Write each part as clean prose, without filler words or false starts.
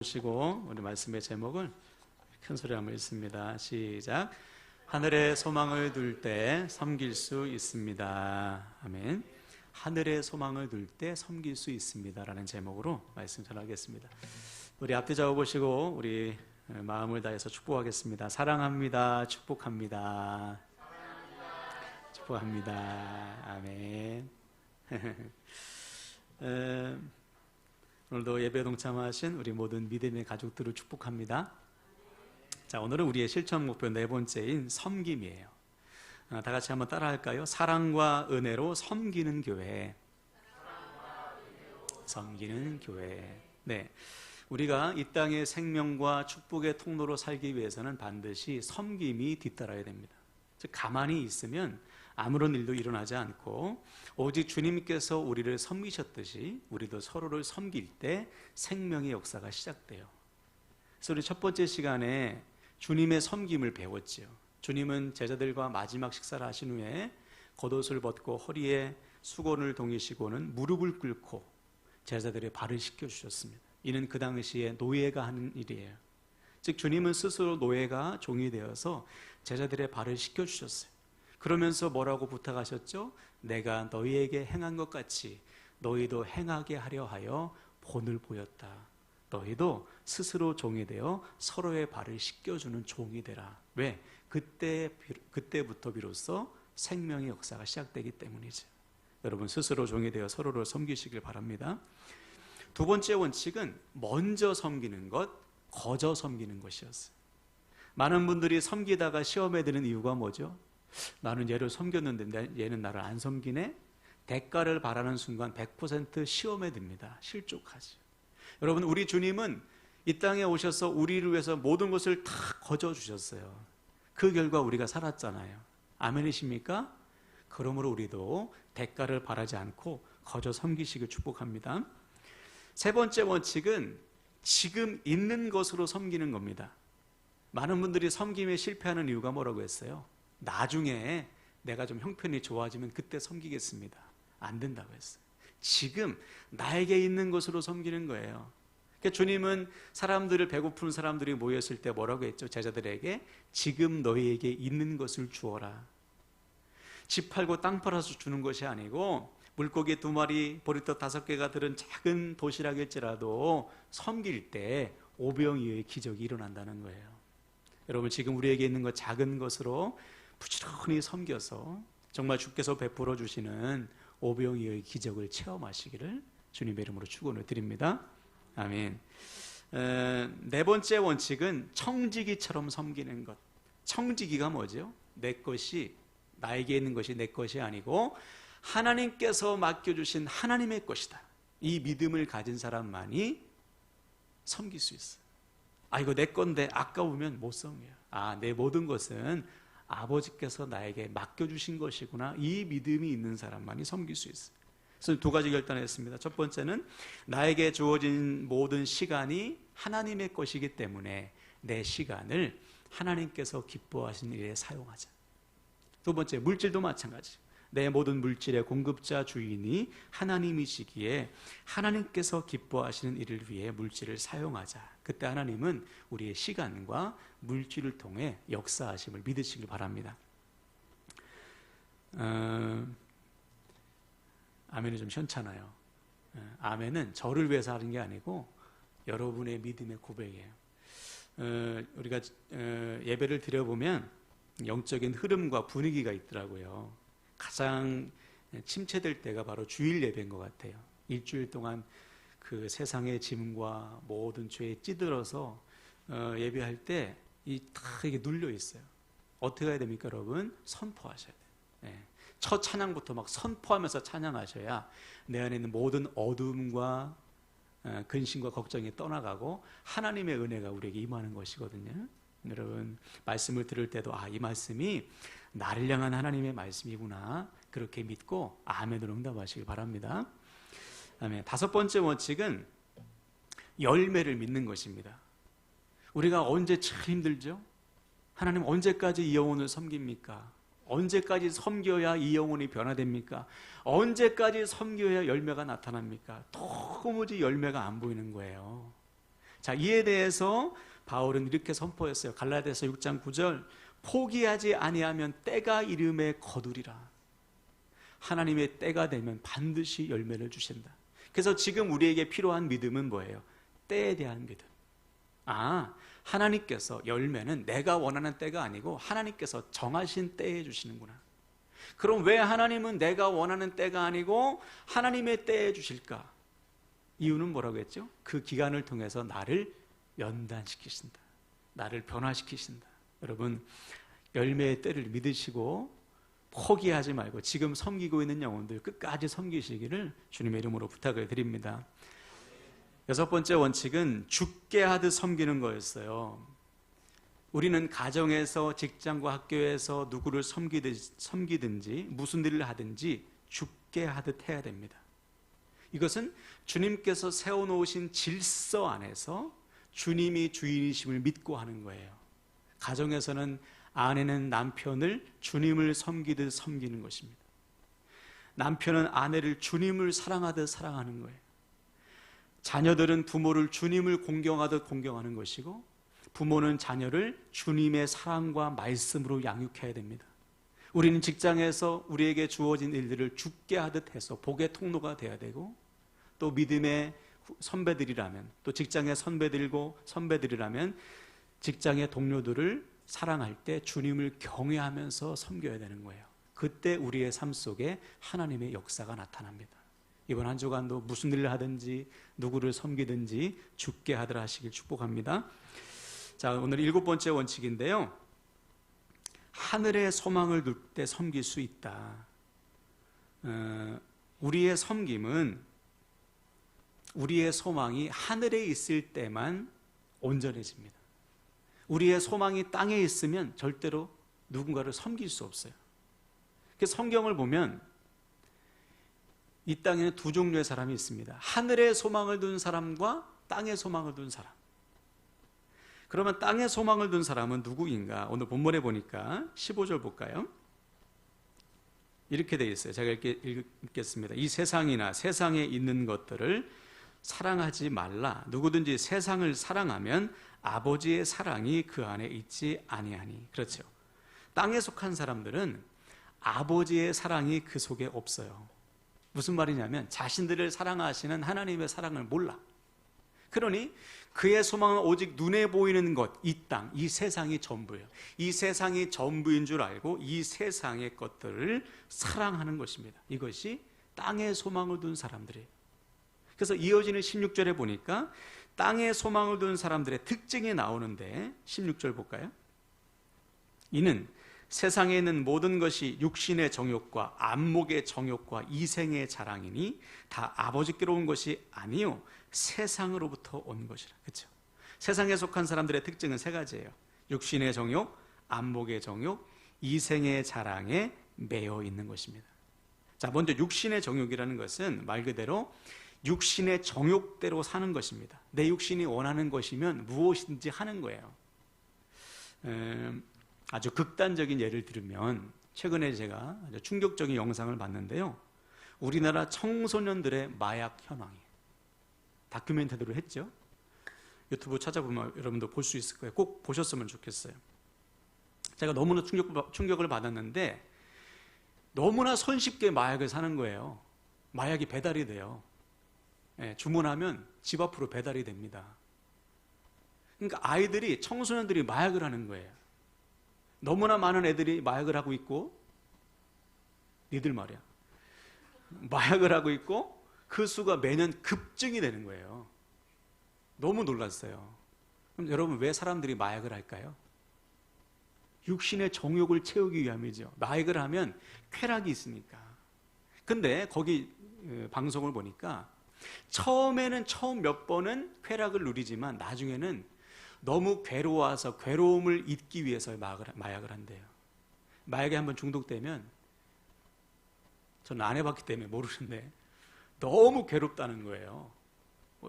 보시고 우리 말씀의 제목을 큰 소리 한번 읽습니다. 시작. 하늘에 소망을 둘 때 섬길 수 있습니다. 아멘. 하늘에 소망을 둘 때 섬길 수 있습니다 라는 제목으로 말씀 전하겠습니다. 우리 앞뒤 좌우 보시고 우리 마음을 다해서 축복하겠습니다. 사랑합니다. 축복합니다. 축복합니다. 아멘. 오늘도 예배 동참하신 우리 모든 믿음의 가족들을 축복합니다. 자, 오늘은 우리의 실천 목표 네 번째인 섬김이에요. 다 같이 한번 따라 할까요? 사랑과 은혜로 섬기는 교회. 섬기는 교회. 네, 우리가 이 땅의 생명과 축복의 통로로 살기 위해서는 반드시 섬김이 뒤따라야 됩니다. 즉, 가만히 있으면 아무런 일도 일어나지 않고 오직 주님께서 우리를 섬기셨듯이 우리도 서로를 섬길 때 생명의 역사가 시작돼요. 그래서 우리 첫 번째 시간에 주님의 섬김을 배웠지요. 주님은 제자들과 마지막 식사를 하신 후에 겉옷을 벗고 허리에 수건을 동이시고는 무릎을 꿇고 제자들의 발을 씻겨주셨습니다. 이는 그 당시에 노예가 하는 일이에요. 즉, 주님은 스스로 노예가 종이 되어서 제자들의 발을 씻겨주셨어요. 그러면서 뭐라고 부탁하셨죠? 내가 너희에게 행한 것 같이 너희도 행하게 하려 하여 본을 보였다. 너희도 스스로 종이 되어 서로의 발을 씻겨주는 종이 되라. 왜? 그때부터 비로소 생명의 역사가 시작되기 때문이죠. 여러분, 스스로 종이 되어 서로를 섬기시길 바랍니다. 두 번째 원칙은 먼저 섬기는 것, 거저 섬기는 것이었어요. 많은 분들이 섬기다가 시험에 드는 이유가 뭐죠? 나는 얘를 섬겼는데 얘는 나를 안 섬기네? 대가를 바라는 순간 100% 시험에 듭니다. 실족하지. 여러분, 우리 주님은 이 땅에 오셔서 우리를 위해서 모든 것을 다 거저 주셨어요. 그 결과 우리가 살았잖아요. 아멘이십니까? 그러므로 우리도 대가를 바라지 않고 거저 섬기시길 축복합니다. 세 번째 원칙은 지금 있는 것으로 섬기는 겁니다. 많은 분들이 섬김에 실패하는 이유가 뭐라고 했어요? 나중에 내가 좀 형편이 좋아지면 그때 섬기겠습니다. 안 된다고 했어요. 지금 나에게 있는 것으로 섬기는 거예요. 그러니까 주님은 사람들을, 배고픈 사람들이 모였을 때 뭐라고 했죠? 제자들에게 지금 너희에게 있는 것을 주어라. 집 팔고 땅 팔아서 주는 것이 아니고 물고기 2마리, 보리떡 5개가 들은 작은 도시락일지라도 섬길 때 오병이어의 기적이 일어난다는 거예요. 여러분, 지금 우리에게 있는 것, 작은 것으로 부지런히 섬겨서 정말 주께서 베풀어 주시는 오병이어의 기적을 체험하시기를 주님의 이름으로 축원을 드립니다. 아멘. 네 번째 원칙은 청지기처럼 섬기는 것. 청지기가 뭐죠? 내 것이, 나에게 있는 것이 내 것이 아니고 하나님께서 맡겨주신 하나님의 것이다. 이 믿음을 가진 사람만이 섬길 수 있어요. 아, 이거 내 건데 아까우면 못 섬겨요. 아, 내 모든 것은 아버지께서 나에게 맡겨주신 것이구나. 이 믿음이 있는 사람만이 섬길 수 있어요. 그래서 2가지 결단했습니다. 첫 번째는 나에게 주어진 모든 시간이 하나님의 것이기 때문에 내 시간을 하나님께서 기뻐하시는 일에 사용하자. 두 번째, 물질도 마찬가지. 내 모든 물질의 공급자, 주인이 하나님이시기에 하나님께서 기뻐하시는 일을 위해 물질을 사용하자. 그때 하나님은 우리의 시간과 물질을 통해 역사하심을 믿으시길 바랍니다. 아멘이 좀 현찮아요. 아멘은 저를 위해서 하는 게 아니고 여러분의 믿음의 고백이에요. 우리가 예배를 드려보면 영적인 흐름과 분위기가 있더라고요. 가장 침체될 때가 바로 주일 예배인 것 같아요. 일주일 동안 그 세상의 짐과 모든 죄에 찌들어서 예배할 때 다 이게 눌려 있어요. 어떻게 해야 됩니까, 여러분? 선포하셔야 돼요. 첫 찬양부터 막 선포하면서 찬양하셔야 내 안에 있는 모든 어둠과 근심과 걱정이 떠나가고 하나님의 은혜가 우리에게 임하는 것이거든요. 여러분, 말씀을 들을 때도 이 말씀이 나를 향한 하나님의 말씀이구나, 그렇게 믿고 아멘으로 응답하시길 바랍니다. 아멘. 5번째 원칙은 열매를 믿는 것입니다. 우리가 언제 참 힘들죠? 하나님, 언제까지 이 영혼을 섬깁니까? 언제까지 섬겨야 이 영혼이 변화됩니까? 언제까지 섬겨야 열매가 나타납니까? 도무지 열매가 안 보이는 거예요. 자, 이에 대해서 바울은 이렇게 선포했어요. 갈라디아서 6장 9절, 포기하지 아니하면 때가 이름에 거두리라. 하나님의 때가 되면 반드시 열매를 주신다. 그래서 지금 우리에게 필요한 믿음은 뭐예요? 때에 대한 믿음. 하나님께서 열매는 내가 원하는 때가 아니고 하나님께서 정하신 때에 주시는구나. 그럼 왜 하나님은 내가 원하는 때가 아니고 하나님의 때에 주실까? 이유는 뭐라고 했죠? 그 기간을 통해서 나를 연단시키신다. 나를 변화시키신다. 여러분, 열매의 때를 믿으시고 포기하지 말고 지금 섬기고 있는 영혼들 끝까지 섬기시기를 주님의 이름으로 부탁을 드립니다. 6번째 원칙은 죽게 하듯 섬기는 거였어요. 우리는 가정에서, 직장과 학교에서 누구를 섬기든지 무슨 일을 하든지 죽게 하듯 해야 됩니다. 이것은 주님께서 세워놓으신 질서 안에서 주님이 주인이심을 믿고 하는 거예요. 가정에서는 아내는 남편을 주님을 섬기듯 섬기는 것입니다. 남편은 아내를 주님을 사랑하듯 사랑하는 거예요. 자녀들은 부모를 주님을 공경하듯 공경하는 것이고, 부모는 자녀를 주님의 사랑과 말씀으로 양육해야 됩니다. 우리는 직장에서 우리에게 주어진 일들을 죽게 하듯 해서 복의 통로가 되어야 되고, 또 믿음의 선배들이라면, 또 직장의 선배들이라면 직장의 동료들을 사랑할 때 주님을 경외하면서 섬겨야 되는 거예요. 그때 우리의 삶 속에 하나님의 역사가 나타납니다. 이번 한 주간도 무슨 일을 하든지 누구를 섬기든지 죽게 하더라 하시길 축복합니다. 자, 오늘 7번째 원칙인데요. 하늘에 소망을 둘 때 섬길 수 있다. 우리의 섬김은 우리의 소망이 하늘에 있을 때만 온전해집니다. 우리의 소망이 땅에 있으면 절대로 누군가를 섬길 수 없어요. 그래서 성경을 보면 이 땅에는 두 종류의 사람이 있습니다. 하늘에 소망을 둔 사람과 땅에 소망을 둔 사람. 그러면 땅에 소망을 둔 사람은 누구인가? 오늘 본문에 보니까 15절 볼까요? 이렇게 되어 있어요. 제가 읽겠습니다. 이 세상이나 세상에 있는 것들을 사랑하지 말라. 누구든지 세상을 사랑하면 아버지의 사랑이 그 안에 있지 아니하니. 그렇죠. 땅에 속한 사람들은 아버지의 사랑이 그 속에 없어요. 무슨 말이냐면 자신들을 사랑하시는 하나님의 사랑을 몰라. 그러니 그의 소망은 오직 눈에 보이는 것, 이 땅, 이 세상이 전부예요. 이 세상이 전부인 줄 알고 이 세상의 것들을 사랑하는 것입니다. 이것이 땅에 소망을 둔 사람들이에요. 그래서 이어지는 16절에 보니까 땅에 소망을 둔 사람들의 특징이 나오는데 16절 볼까요? 이는 세상에 있는 모든 것이 육신의 정욕과 안목의 정욕과 이생의 자랑이니 다 아버지께로 온 것이 아니요 세상으로부터 온 것이라. 그렇죠? 세상에 속한 사람들의 특징은 세 가지예요. 육신의 정욕, 안목의 정욕, 이생의 자랑에 매여 있는 것입니다. 자, 먼저 육신의 정욕이라는 것은 말 그대로 육신의 정욕대로 사는 것입니다. 내 육신이 원하는 것이면 무엇인지 하는 거예요. 아주 극단적인 예를 들면 최근에 제가 아주 충격적인 영상을 봤는데요. 우리나라 청소년들의 마약 현황이에요. 다큐멘터리로 했죠. 유튜브 찾아보면 여러분도 볼 수 있을 거예요. 꼭 보셨으면 좋겠어요. 제가 너무나 충격을 받았는데 너무나 손쉽게 마약을 사는 거예요. 마약이 배달이 돼요. 주문하면 집 앞으로 배달이 됩니다. 그러니까 아이들이, 청소년들이 마약을 하는 거예요. 너무나 많은 애들이 마약을 하고 있고, 니들 말이야. 마약을 하고 있고 그 수가 매년 급증이 되는 거예요. 너무 놀랐어요. 그럼 여러분, 왜 사람들이 마약을 할까요? 육신의 정욕을 채우기 위함이죠. 마약을 하면 쾌락이 있으니까. 근데 거기 방송을 보니까 처음에는 처음 몇 번은 쾌락을 누리지만 나중에는 너무 괴로워서 괴로움을 잊기 위해서 마약을 한대요. 마약에 한번 중독되면, 저는 안 해봤기 때문에 모르는데 너무 괴롭다는 거예요.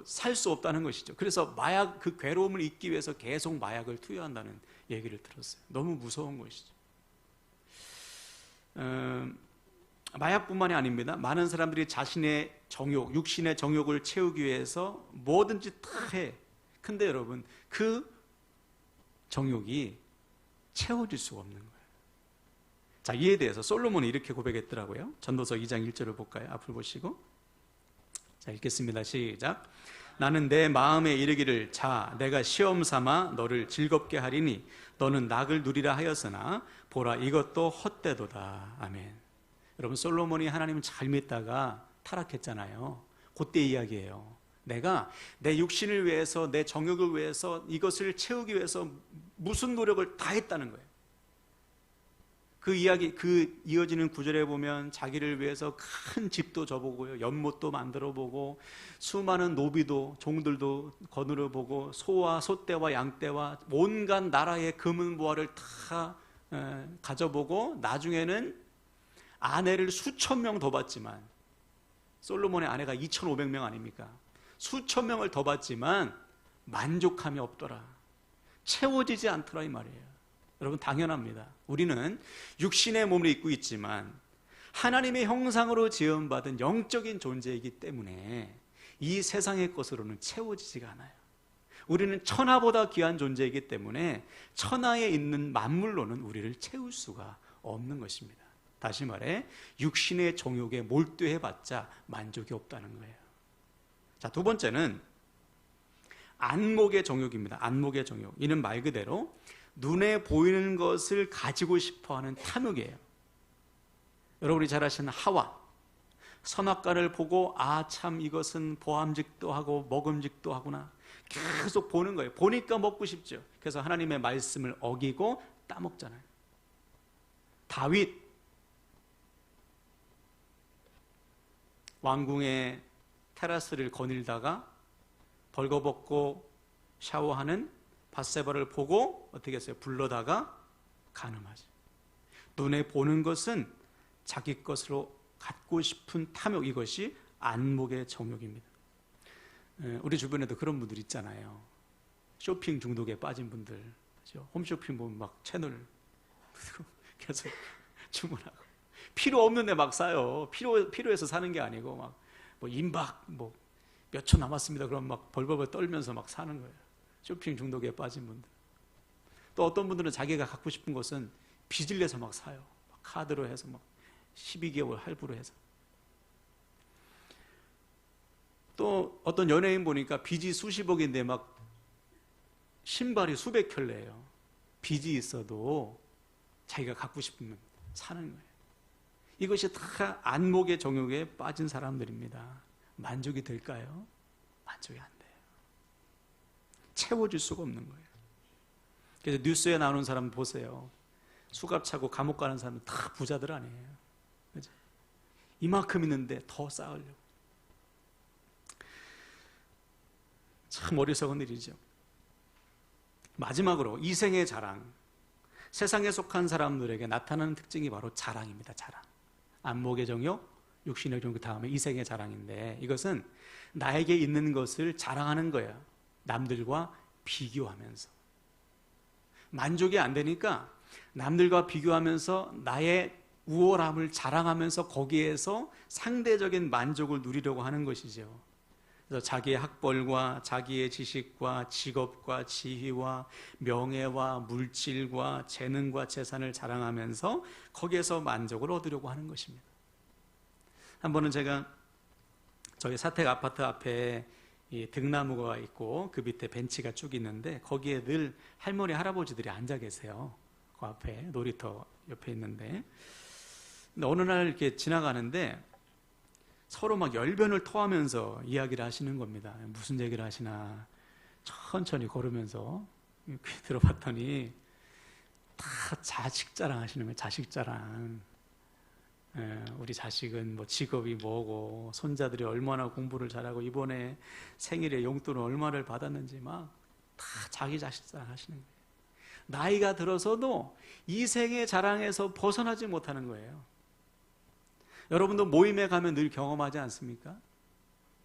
살 수 없다는 것이죠. 그래서 그 괴로움을 잊기 위해서 계속 마약을 투여한다는 얘기를 들었어요. 너무 무서운 것이죠. 마약뿐만이 아닙니다. 많은 사람들이 자신의 정욕, 육신의 정욕을 채우기 위해서 뭐든지 다 해. 근데 여러분, 그 정욕이 채워질 수가 없는 거예요. 자, 이에 대해서 솔로몬이 이렇게 고백했더라고요. 전도서 2장 1절을 볼까요? 앞을 보시고. 자, 읽겠습니다. 시작. 나는 내 마음에 이르기를, 자, 내가 시험 삼아 너를 즐겁게 하리니 너는 낙을 누리라 하였으나 보라, 이것도 헛되도다. 아멘. 여러분, 솔로몬이 하나님을 잘 믿다가 타락했잖아요. 그때 이야기예요. 내가 내 육신을 위해서, 내 정욕을 위해서, 이것을 채우기 위해서 무슨 노력을 다 했다는 거예요. 그 이야기, 그 이어지는 구절에 보면 자기를 위해서 큰 집도 져보고요, 연못도 만들어 보고, 수많은 노비도, 종들도 거느려 보고, 소와 소떼와 양떼와 온갖 나라의 금은보화를 다 가져보고, 나중에는 아내를 수천 명 더 받지만, 솔로몬의 아내가 2,500명 아닙니까? 수천 명을 더 받지만 만족함이 없더라. 채워지지 않더라, 이 말이에요. 여러분, 당연합니다. 우리는 육신의 몸을 입고 있지만 하나님의 형상으로 지음받은 영적인 존재이기 때문에 이 세상의 것으로는 채워지지가 않아요. 우리는 천하보다 귀한 존재이기 때문에 천하에 있는 만물로는 우리를 채울 수가 없는 것입니다. 다시 말해, 육신의 정욕에 몰두해봤자 만족이 없다는 거예요. 자, 두 번째는 안목의 정욕입니다. 안목의 정욕. 이는 말 그대로 눈에 보이는 것을 가지고 싶어하는 탐욕이에요. 여러분이 잘 아시는 하와, 선악과를 보고 아, 참 이것은 보암직도 하고 먹음직도 하구나, 계속 보는 거예요. 보니까 먹고 싶죠. 그래서 하나님의 말씀을 어기고 따먹잖아요. 다윗, 왕궁의 테라스를 거닐다가 벌거벗고 샤워하는 밧세바를 보고 어떻게 했어요? 불러다가 간음하죠. 눈에 보는 것은 자기 것으로 갖고 싶은 탐욕, 이것이 안목의 정욕입니다. 우리 주변에도 그런 분들 있잖아요. 쇼핑 중독에 빠진 분들, 그렇죠? 홈쇼핑 보면 막 채널 계속 주문하고, 필요 없는데 막 사요. 필요해서 사는 게 아니고 막 뭐 임박 뭐 몇 초 남았습니다. 그럼 막 벌벌벌 떨면서 막 사는 거예요. 쇼핑 중독에 빠진 분들. 또 어떤 분들은 자기가 갖고 싶은 것은 빚을 내서 막 사요. 막 카드로 해서 막 12개월 할부로 해서. 또 어떤 연예인 보니까 빚이 수십억인데 막 신발이 수백 켤레예요. 빚이 있어도 자기가 갖고 싶으면 사는 거예요. 이것이 다 안목의 정욕에 빠진 사람들입니다. 만족이 될까요? 만족이 안 돼요. 채워줄 수가 없는 거예요. 그래서 뉴스에 나오는 사람 보세요. 수갑 차고 감옥 가는 사람은 다 부자들 아니에요. 그죠? 이만큼 있는데 더 쌓으려고. 참 어리석은 일이죠. 마지막으로 이생의 자랑. 세상에 속한 사람들에게 나타나는 특징이 바로 자랑입니다. 자랑. 안목의 정욕, 육신의 정욕, 그 다음에 이생의 자랑인데, 이것은 나에게 있는 것을 자랑하는 거예요. 남들과 비교하면서. 만족이 안 되니까 남들과 비교하면서 나의 우월함을 자랑하면서 거기에서 상대적인 만족을 누리려고 하는 것이죠. 그래서 자기의 학벌과 자기의 지식과 직업과 지위와 명예와 물질과 재능과 재산을 자랑하면서 거기에서 만족을 얻으려고 하는 것입니다. 한 번은 제가 저희 사택 아파트 앞에 이 등나무가 있고 그 밑에 벤치가 쭉 있는데 거기에 늘 할머니 할아버지들이 앉아 계세요. 그 앞에 놀이터 옆에 있는데, 근데 어느 날 이렇게 지나가는데 서로 막 열변을 토하면서 이야기를 하시는 겁니다. 무슨 얘기를 하시나 천천히 걸으면서 이렇게 들어봤더니 다 자식 자랑 하시는 거예요. 자식 자랑. 우리 자식은 뭐 직업이 뭐고, 손자들이 얼마나 공부를 잘하고, 이번에 생일에 용돈을 얼마를 받았는지 막 다 자기 자식 자랑 하시는 거예요. 나이가 들어서도 이 생의 자랑에서 벗어나지 못하는 거예요. 여러분도 모임에 가면 늘 경험하지 않습니까?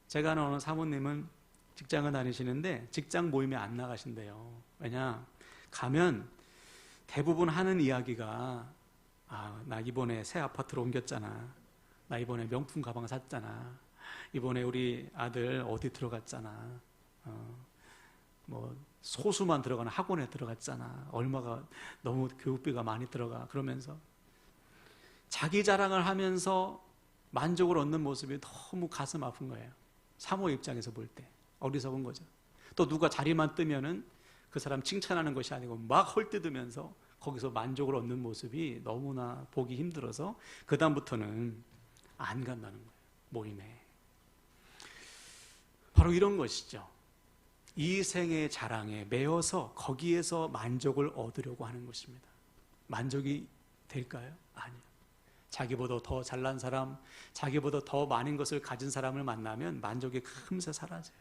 제가 아는 어느 사모님은 직장을 다니시는데 직장 모임에 안 나가신대요. 왜냐? 가면 대부분 하는 이야기가, 아, 나 이번에 새 아파트로 옮겼잖아. 나 이번에 명품 가방 샀잖아. 이번에 우리 아들 어디 들어갔잖아. 뭐 소수만 들어가는 학원에 들어갔잖아. 얼마가 너무 교육비가 많이 들어가. 그러면서 자기 자랑을 하면서 만족을 얻는 모습이 너무 가슴 아픈 거예요. 사모 입장에서 볼 때 어리석은 거죠. 또 누가 자리만 뜨면은 그 사람 칭찬하는 것이 아니고 막 헐뜯으면서 거기서 만족을 얻는 모습이 너무나 보기 힘들어서 그 다음부터는 안 간다는 거예요. 모임에. 바로 이런 것이죠. 이 생의 자랑에 매여서 거기에서 만족을 얻으려고 하는 것입니다. 만족이 될까요? 아니요. 자기보다 더 잘난 사람, 자기보다 더 많은 것을 가진 사람을 만나면 만족이 금세 사라져요.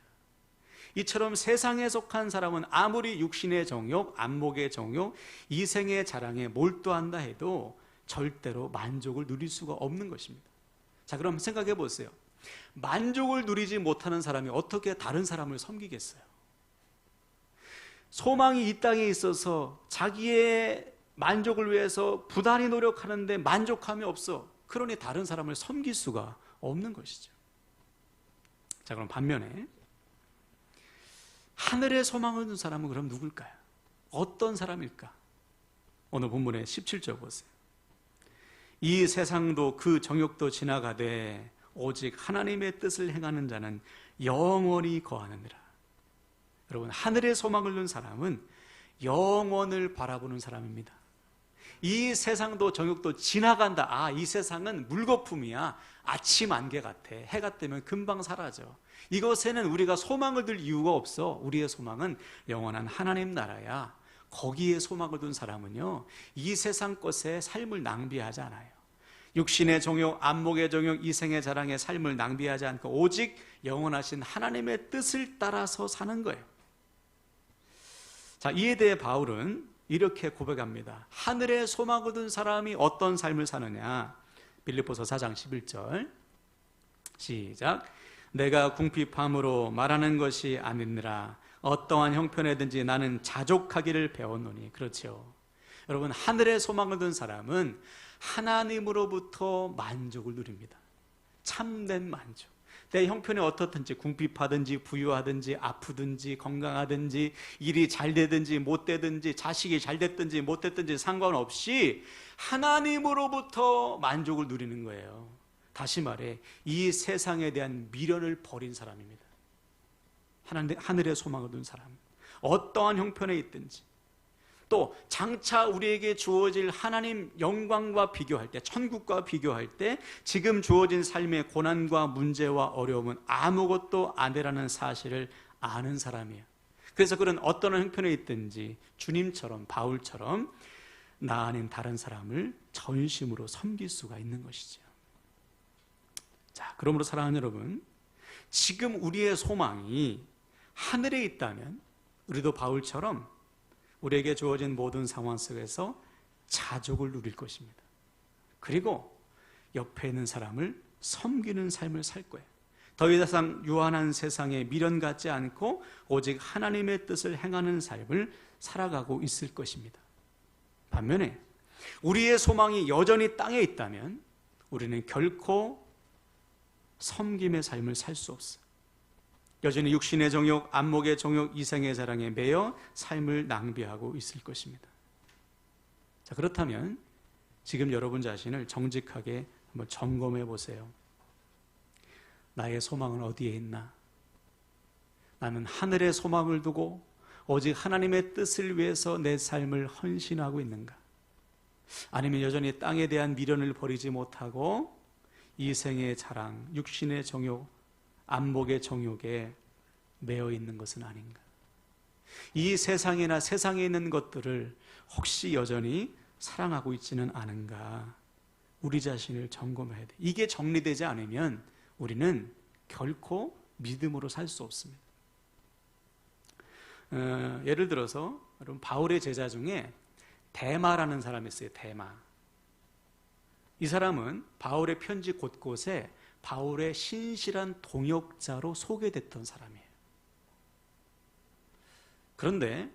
이처럼 세상에 속한 사람은 아무리 육신의 정욕, 안목의 정욕, 이생의 자랑에 몰두한다 해도 절대로 만족을 누릴 수가 없는 것입니다. 자, 그럼 생각해 보세요. 만족을 누리지 못하는 사람이 어떻게 다른 사람을 섬기겠어요? 소망이 이 땅에 있어서 자기의 만족을 위해서 부단히 노력하는데 만족감이 없어. 그러니 다른 사람을 섬길 수가 없는 것이죠. 자, 그럼 반면에 하늘의 소망을 둔 사람은 그럼 누굴까요? 어떤 사람일까? 오늘 본문의 17절 보세요. 이 세상도 그 정욕도 지나가되 오직 하나님의 뜻을 행하는 자는 영원히 거하느니라. 여러분, 하늘의 소망을 둔 사람은 영원을 바라보는 사람입니다. 이 세상도 정욕도 지나간다. 아, 이 세상은 물거품이야. 아침 안개 같아. 해가 뜨면 금방 사라져. 이것에는 우리가 소망을 둘 이유가 없어. 우리의 소망은 영원한 하나님 나라야. 거기에 소망을 둔 사람은요, 이 세상 것에 삶을 낭비하지 않아요. 육신의 정욕, 안목의 정욕, 이생의 자랑의 삶을 낭비하지 않고 오직 영원하신 하나님의 뜻을 따라서 사는 거예요. 자, 이에 대해 바울은 이렇게 고백합니다. 하늘의 소망을 둔 사람이 어떤 삶을 사느냐? 빌립보서 4장 11절 시작. 내가 궁핍함으로 말하는 것이 아니니라. 어떠한 형편에든지 나는 자족하기를 배웠노니. 그렇죠. 여러분, 하늘의 소망을 둔 사람은 하나님으로부터 만족을 누립니다. 참된 만족. 내 형편이 어떻든지, 궁핍하든지 부유하든지 아프든지 건강하든지 일이 잘 되든지 못 되든지 자식이 잘 됐든지 못 됐든지 상관없이 하나님으로부터 만족을 누리는 거예요. 다시 말해 이 세상에 대한 미련을 버린 사람입니다. 하늘의 소망을 둔 사람, 어떠한 형편에 있든지, 또 장차 우리에게 주어질 하나님 영광과 비교할 때, 천국과 비교할 때 지금 주어진 삶의 고난과 문제와 어려움은 아무것도 아니라는 사실을 아는 사람이에요. 그래서 그런 어떤 형편에 있든지 주님처럼, 바울처럼 나 아닌 다른 사람을 전심으로 섬길 수가 있는 것이죠. 자, 그러므로 사랑하는 여러분, 지금 우리의 소망이 하늘에 있다면 우리도 바울처럼 우리에게 주어진 모든 상황 속에서 자족을 누릴 것입니다. 그리고 옆에 있는 사람을 섬기는 삶을 살 거예요. 더 이상 유한한 세상에 미련 갖지 않고 오직 하나님의 뜻을 행하는 삶을 살아가고 있을 것입니다. 반면에 우리의 소망이 여전히 땅에 있다면 우리는 결코 섬김의 삶을 살 수 없어요. 여전히 육신의 정욕, 안목의 정욕, 이생의 자랑에 매여 삶을 낭비하고 있을 것입니다. 자, 그렇다면 지금 여러분 자신을 정직하게 한번 점검해 보세요. 나의 소망은 어디에 있나? 나는 하늘의 소망을 두고 오직 하나님의 뜻을 위해서 내 삶을 헌신하고 있는가? 아니면 여전히 땅에 대한 미련을 버리지 못하고 이생의 자랑, 육신의 정욕, 안목의 정욕에 매여 있는 것은 아닌가? 이 세상이나 세상에 있는 것들을 혹시 여전히 사랑하고 있지는 않은가? 우리 자신을 점검해야 돼. 이게 정리되지 않으면 우리는 결코 믿음으로 살 수 없습니다. 예를 들어서 여러분, 바울의 제자 중에 데마라는 사람이 있어요. 데마. 이 사람은 바울의 편지 곳곳에 바울의 신실한 동역자로 소개됐던 사람이에요. 그런데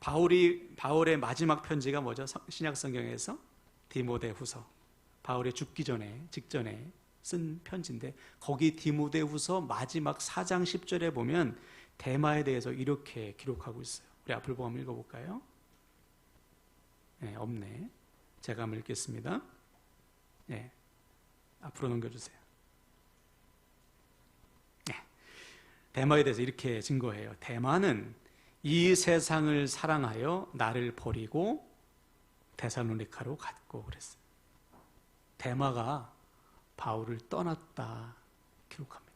바울의 마지막 편지가 뭐죠? 신약 성경에서 디모데후서, 바울의 죽기 직전에 쓴 편지인데 거기 디모데후서 마지막 4장 10절에 보면 대마에 대해서 이렇게 기록하고 있어요. 우리 앞을 보고 한번 읽어볼까요? 네, 없네. 제가 한번 읽겠습니다. 네, 앞으로 넘겨주세요. 네, 대마에 대해서 이렇게 증거해요. 대마는 이 세상을 사랑하여 나를 버리고 데살로니가로 갔고 그랬어요. 대마가 바울을 떠났다 기록합니다.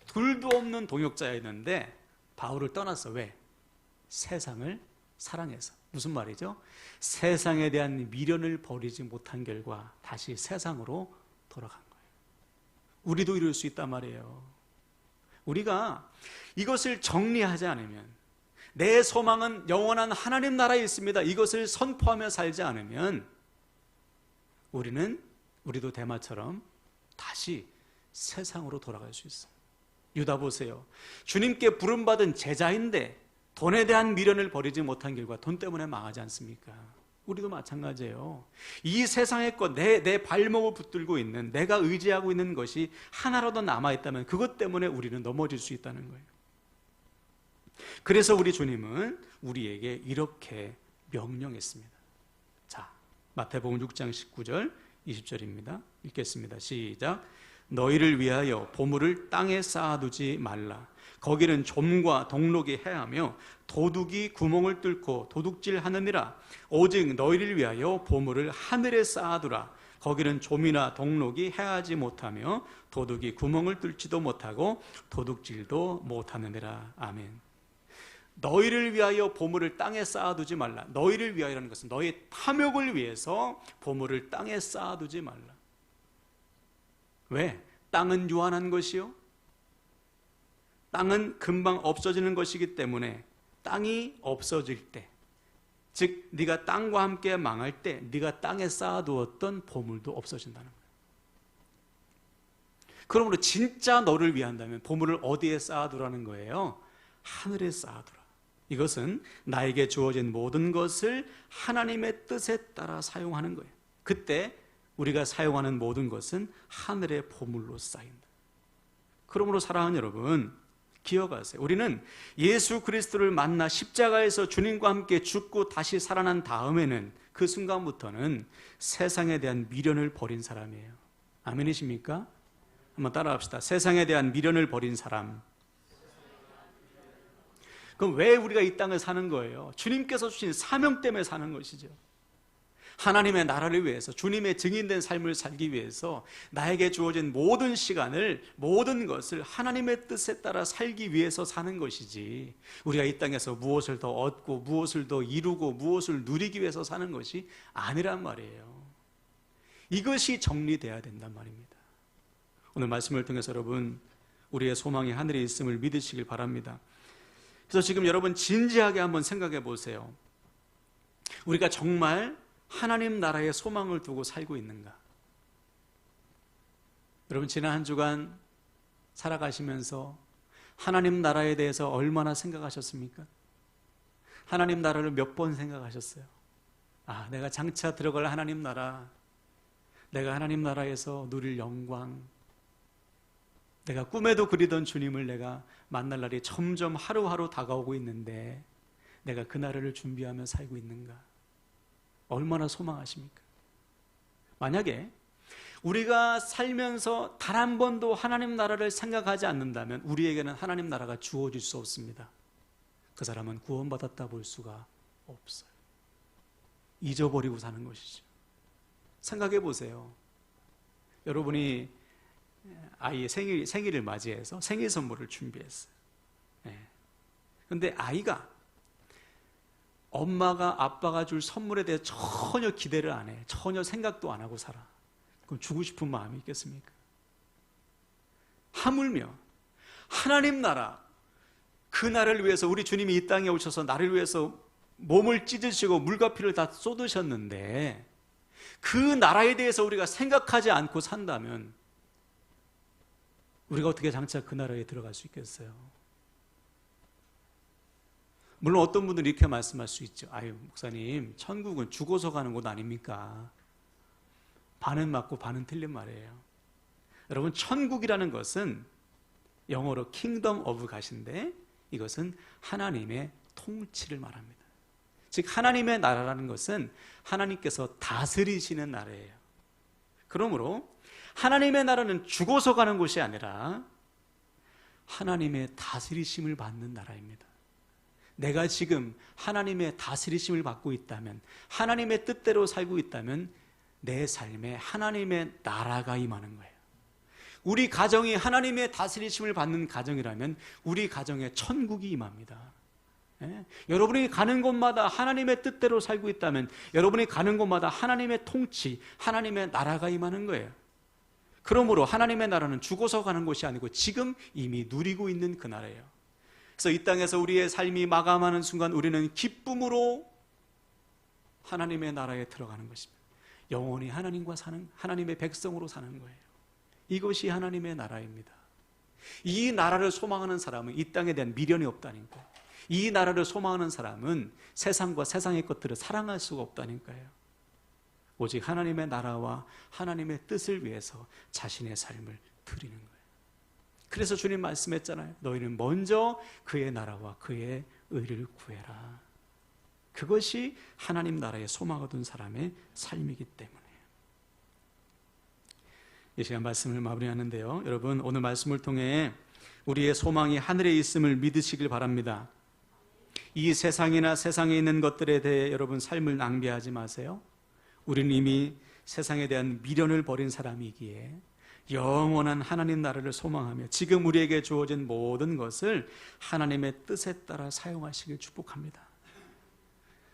둘도 없는 동역자였는데 바울을 떠났어. 왜? 세상을 사랑해서. 무슨 말이죠? 세상에 대한 미련을 버리지 못한 결과 다시 세상으로 돌아간 거예요. 우리도 이럴 수 있단 말이에요. 우리가 이것을 정리하지 않으면, 내 소망은 영원한 하나님 나라에 있습니다, 이것을 선포하며 살지 않으면 우리도 대마처럼 다시 세상으로 돌아갈 수 있어요. 유다 보세요. 주님께 부름받은 제자인데 돈에 대한 미련을 버리지 못한 결과 돈 때문에 망하지 않습니까? 우리도 마찬가지예요. 이 세상의 것, 내 발목을 붙들고 있는, 내가 의지하고 있는 것이 하나라도 남아있다면 그것 때문에 우리는 넘어질 수 있다는 거예요. 그래서 우리 주님은 우리에게 이렇게 명령했습니다. 자, 마태복음 6장 19절 20절입니다. 읽겠습니다. 시작. 너희를 위하여 보물을 땅에 쌓아두지 말라. 거기는 좀과 동록이 해하며 도둑이 구멍을 뚫고 도둑질하느니라. 오직 너희를 위하여 보물을 하늘에 쌓아두라. 거기는 좀이나 동록이 해하지 못하며 도둑이 구멍을 뚫지도 못하고 도둑질도 못하느니라. 아멘. 너희를 위하여 보물을 땅에 쌓아두지 말라. 너희를 위하여라는 것은 너희 탐욕을 위해서 보물을 땅에 쌓아두지 말라. 왜? 땅은 유한한 것이요, 땅은 금방 없어지는 것이기 때문에 땅이 없어질 때, 즉 네가 땅과 함께 망할 때 네가 땅에 쌓아두었던 보물도 없어진다는 거예요. 그러므로 진짜 너를 위한다면 보물을 어디에 쌓아두라는 거예요? 하늘에 쌓아두라. 이것은 나에게 주어진 모든 것을 하나님의 뜻에 따라 사용하는 거예요. 그때 우리가 사용하는 모든 것은 하늘의 보물로 쌓인다. 그러므로 사랑하는 여러분, 기억하세요. 우리는 예수 그리스도를 만나 십자가에서 주님과 함께 죽고 다시 살아난 다음에는, 그 순간부터는 세상에 대한 미련을 버린 사람이에요. 아멘이십니까? 한번 따라합시다. 세상에 대한 미련을 버린 사람. 그럼 왜 우리가 이 땅을 사는 거예요? 주님께서 주신 사명 때문에 사는 것이죠. 하나님의 나라를 위해서, 주님의 증인된 삶을 살기 위해서 나에게 주어진 모든 시간을, 모든 것을 하나님의 뜻에 따라 살기 위해서 사는 것이지, 우리가 이 땅에서 무엇을 더 얻고 무엇을 더 이루고 무엇을 누리기 위해서 사는 것이 아니란 말이에요. 이것이 정리돼야 된단 말입니다. 오늘 말씀을 통해서 여러분, 우리의 소망이 하늘에 있음을 믿으시길 바랍니다. 그래서 지금 여러분 진지하게 한번 생각해 보세요. 우리가 정말 하나님 나라의 소망을 두고 살고 있는가? 여러분 지난 한 주간 살아가시면서 하나님 나라에 대해서 얼마나 생각하셨습니까? 하나님 나라를 몇 번 생각하셨어요? 아, 내가 장차 들어갈 하나님 나라, 내가 하나님 나라에서 누릴 영광, 내가 꿈에도 그리던 주님을 내가 만날 날이 점점 하루하루 다가오고 있는데 내가 그 나라를 준비하며 살고 있는가? 얼마나 소망하십니까? 만약에 우리가 살면서 단 한 번도 하나님 나라를 생각하지 않는다면 우리에게는 하나님 나라가 주어질 수 없습니다. 그 사람은 구원받았다 볼 수가 없어요. 잊어버리고 사는 것이죠. 생각해 보세요. 여러분이 아이의 생일을 맞이해서 생일 선물을 준비했어요. 그런데 아이가 엄마가 아빠가 줄 선물에 대해 전혀 기대를 안 해. 전혀 생각도 안 하고 살아. 그럼 주고 싶은 마음이 있겠습니까? 하물며 하나님 나라, 그 나라를 위해서 우리 주님이 이 땅에 오셔서 나를 위해서 몸을 찢으시고 물과 피를 다 쏟으셨는데 그 나라에 대해서 우리가 생각하지 않고 산다면 우리가 어떻게 장차 그 나라에 들어갈 수 있겠어요? 물론 어떤 분들은 이렇게 말씀할 수 있죠. 아유, 목사님, 천국은 죽어서 가는 곳 아닙니까? 반은 맞고 반은 틀린 말이에요. 여러분, 천국이라는 것은 영어로 Kingdom of God인데 이것은 하나님의 통치를 말합니다. 즉 하나님의 나라라는 것은 하나님께서 다스리시는 나라예요. 그러므로 하나님의 나라는 죽어서 가는 곳이 아니라 하나님의 다스리심을 받는 나라입니다. 내가 지금 하나님의 다스리심을 받고 있다면, 하나님의 뜻대로 살고 있다면 내 삶에 하나님의 나라가 임하는 거예요. 우리 가정이 하나님의 다스리심을 받는 가정이라면 우리 가정에 천국이 임합니다. 여러분이 가는 곳마다 하나님의 뜻대로 살고 있다면 여러분이 가는 곳마다 하나님의 통치, 하나님의 나라가 임하는 거예요. 그러므로 하나님의 나라는 죽어서 가는 곳이 아니고 지금 이미 누리고 있는 그 나라예요. 그래서 이 땅에서 우리의 삶이 마감하는 순간 우리는 기쁨으로 하나님의 나라에 들어가는 것입니다. 영원히 하나님과 사는, 하나님의 백성으로 사는 거예요. 이것이 하나님의 나라입니다. 이 나라를 소망하는 사람은 이 땅에 대한 미련이 없다니까요. 이 나라를 소망하는 사람은 세상과 세상의 것들을 사랑할 수가 없다니까요. 오직 하나님의 나라와 하나님의 뜻을 위해서 자신의 삶을 드리는 거예요. 그래서 주님 말씀했잖아요. 너희는 먼저 그의 나라와 그의 의를 구해라. 그것이 하나님 나라에 소망을 둔 사람의 삶이기 때문에. 이 시간 말씀을 마무리하는데요. 여러분, 오늘 말씀을 통해 우리의 소망이 하늘에 있음을 믿으시길 바랍니다. 이 세상이나 세상에 있는 것들에 대해 여러분 삶을 낭비하지 마세요. 우리는 이미 세상에 대한 미련을 버린 사람이기에 영원한 하나님 나라를 소망하며 지금 우리에게 주어진 모든 것을 하나님의 뜻에 따라 사용하시길 축복합니다.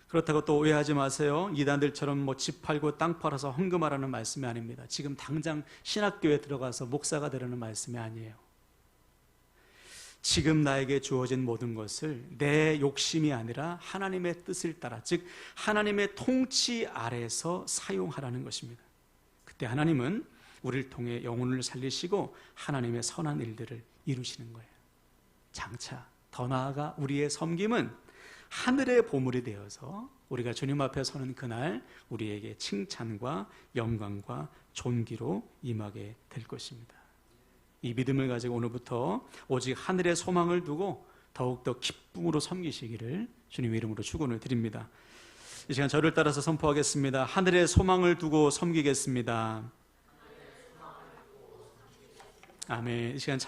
그렇다고 또 오해하지 마세요. 이단들처럼 집 팔고 땅 팔아서 헌금하라는 말씀이 아닙니다. 지금 당장 신학교에 들어가서 목사가 되라는 말씀이 아니에요. 지금 나에게 주어진 모든 것을 내 욕심이 아니라 하나님의 뜻을 따라, 즉 하나님의 통치 아래에서 사용하라는 것입니다. 그때 하나님은 우리를 통해 영혼을 살리시고 하나님의 선한 일들을 이루시는 거예요. 장차 더 나아가 우리의 섬김은 하늘의 보물이 되어서 우리가 주님 앞에 서는 그날 우리에게 칭찬과 영광과 존귀로 임하게 될 것입니다. 이 믿음을 가지고 오늘부터 오직 하늘의 소망을 두고 더욱더 기쁨으로 섬기시기를 주님의 이름으로 축원을 드립니다. 이 시간 저를 따라서 선포하겠습니다. 하늘의 소망을 두고 섬기겠습니다. 아멘. 이 시간